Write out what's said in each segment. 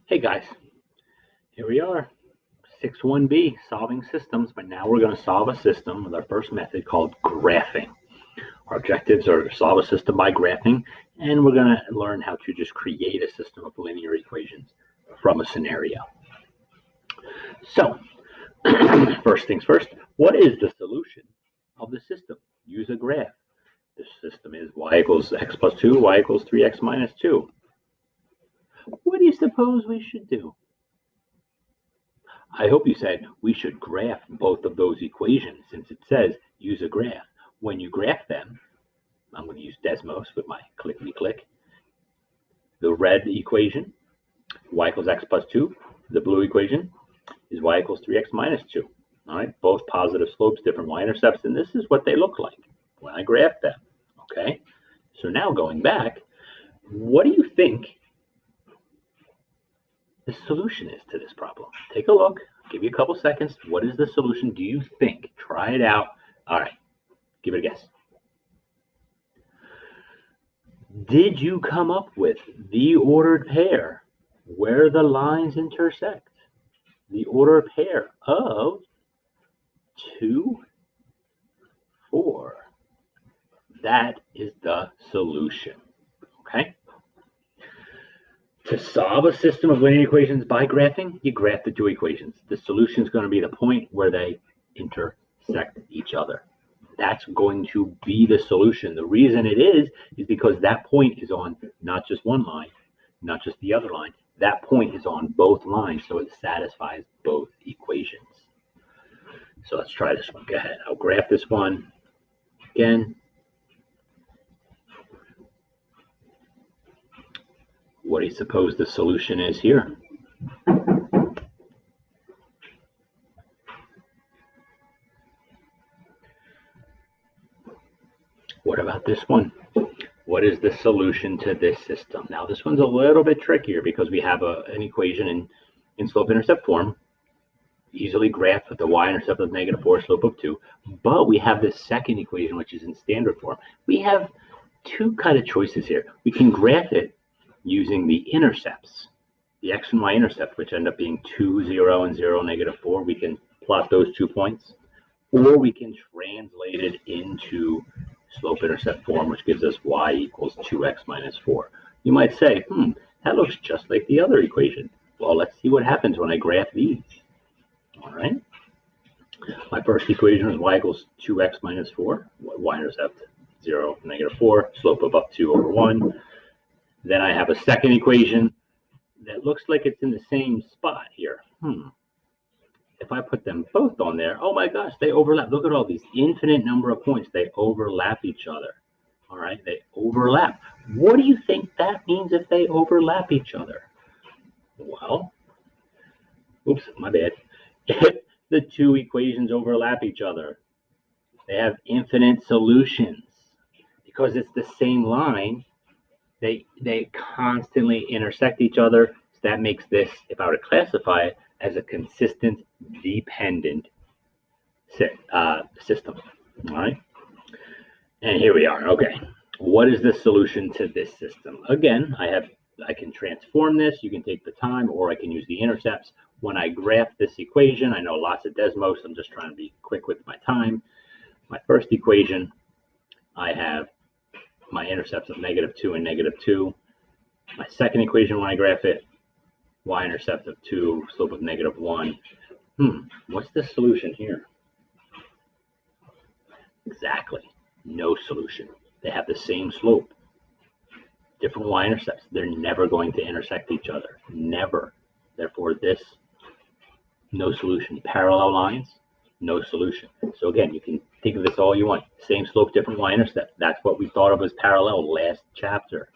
Hey guys, here we are, 6-1B, solving systems, but now we're going to solve a system with our first method called graphing. Our objectives are to solve a system by graphing, and we're going to learn how to just create a system of linear equations from a scenario. So, first things first, what is the solution of the system? Use a graph. This system is y equals x plus 2, y equals 3x minus 2. What do you suppose we should do? I hope you said we should graph both of those equations since it says use a graph. When you graph them, I'm going to use Desmos with my clickety-click. The red equation, y equals x plus 2. The blue equation is y equals 3x minus 2. All right, both positive slopes, different y-intercepts, and this is what they look like when I graph them. Okay, so now going back, what do you think the solution is to this problem? Take a look. Give you a couple seconds. What is the solution? Do you think? Try it out. All right. Give it a guess. Did you come up with the ordered pair where the lines intersect? The ordered pair of 2, 4. That is the solution. Okay? To solve a system of linear equations by graphing, you graph the two equations. The solution is going to be the point where they intersect each other. That's going to be the solution. The reason it is because that point is on not just one line, not just the other line. That point is on both lines, so it satisfies both equations. So let's try this one. Go ahead. I'll graph this one again. What do you suppose the solution is here? What about this one? What is the solution to this system? Now, this one's a little bit trickier because we have an equation in slope-intercept form, easily graphed with the y-intercept of -4, slope of 2. But we have this second equation, which is in standard form. We have two kind of choices here. We can graph it using the intercepts, the x and y intercept, which end up being 2, 0, and 0, -4. We can plot those 2 points. Or we can translate it into slope-intercept form, which gives us y equals 2x minus 4. You might say, that looks just like the other equation. Well, let's see what happens when I graph these. All right. My first equation is y equals 2x minus 4, y-intercept 0, -4, slope of up 2 over 1. Then I have a second equation that looks like it's in the same spot here. If I put them both on there, oh my gosh, they overlap. Look at all these infinite number of points. They overlap each other. All right, they overlap. What do you think that means if they overlap each other? Well, oops, my bad. If the two equations overlap each other, they have infinite solutions. Because it's the same line, they constantly intersect each other. So that makes this, if I were to classify it, as a consistent dependent system. All right. And here we are. Okay. What is the solution to this system? Again, I can transform this. You can take the time, or I can use the intercepts. When I graph this equation, I know lots of Desmos. I'm just trying to be quick with my time. My first equation, I have my intercepts of -2 and -2. My second equation, when I graph it, y-intercept of 2, slope of -1. What's the solution here? Exactly. No solution. They have the same slope. Different y-intercepts. They're never going to intersect each other. Never. Therefore, this, no solution. Parallel lines, no solution. So again, you can think of this all you want. Same slope, different y-intercept. That's what we thought of as parallel last chapter.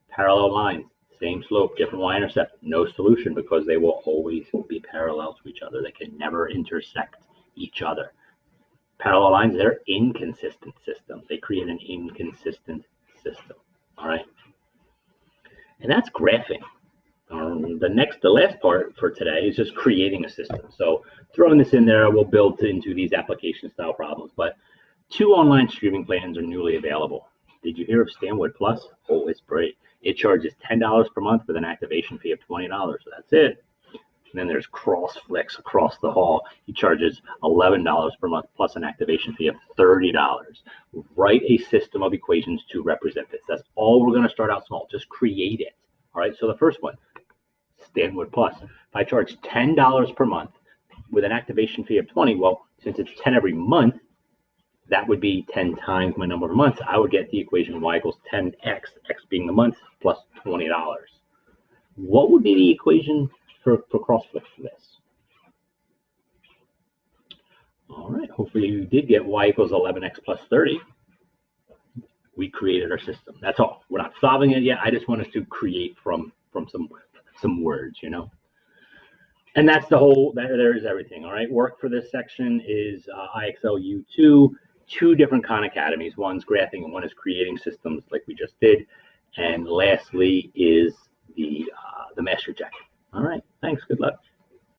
Parallel lines, same slope, different y-intercept. No solution because they will always be parallel to each other. They can never intersect each other. Parallel lines, they're inconsistent systems. They create an inconsistent system. All right. And that's graphing. The last part for today is just creating a system. So throwing this in there, we'll build into these application style problems. But 2 online streaming plans are newly available. Did you hear of Stanwood Plus? Oh, it's great. It charges $10 per month with an activation fee of $20. So that's it. And then there's CrossFlix across the hall. He charges $11 per month plus an activation fee of $30. Write a system of equations to represent this. That's all we're going to start out small. Just create it. All right. So the first one, Stanwood Plus. If I charge $10 per month with an activation fee of 20, well, since it's 10 every month, that would be 10 times my number of months. I would get the equation y equals 10x, x being the month, plus $20. What would be the equation for CrossFlix for this? All right, hopefully you did get y equals 11x plus 30. We created our system. That's all. We're not solving it yet. I just want us to create from some words, you know. And that's the whole, there is everything. All right, work for this section is IXL U2, 2 different Khan Academies. One's graphing and one is creating systems like we just did. And lastly is the master jacket. All right, thanks, good luck.